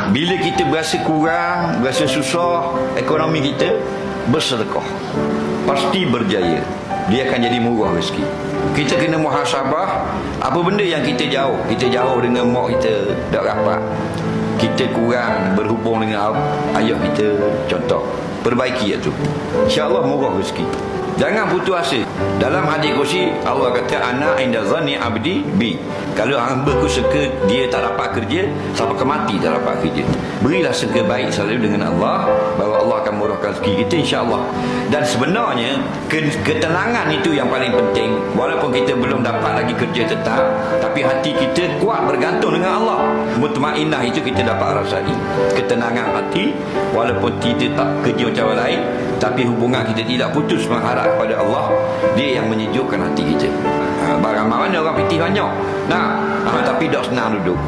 Bila kita berasa kurang, berasa susah ekonomi kita, bersedekah pasti berjaya. Dia akan jadi murah rezeki. Kita kena muhasabah apa benda yang kita jauh dengan mak kita tak rapat, kita kurang berhubung dengan ayah kita, contoh, perbaiki itu, insya-Allah murah rezeki. Jangan putus asa. Dalam hadis kursi Allah kata, ana inda zanni abdi bi. Kalau hamba ku suka dia tak dapat kerja, sampai ke mati tak dapat kerja, berilah sangka baik selalu dengan Allah, bahawa Allah akan murahkan rezeki kita, insya-Allah. Dan sebenarnya ketenangan itu yang paling penting. Walaupun kita belum dapat lagi kerja tetap, tapi hati kita kuat bergantung dengan Allah. Mutmainah itu kita dapat rasai. Ketenangan hati, walaupun kita tak kerja macam orang lain, tapi hubungan kita tidak putus mengharap kepada Allah. Dia yang menyejukkan hati kita. Barang mana orang pitih banyak. Nah, tapi tak senang duduk.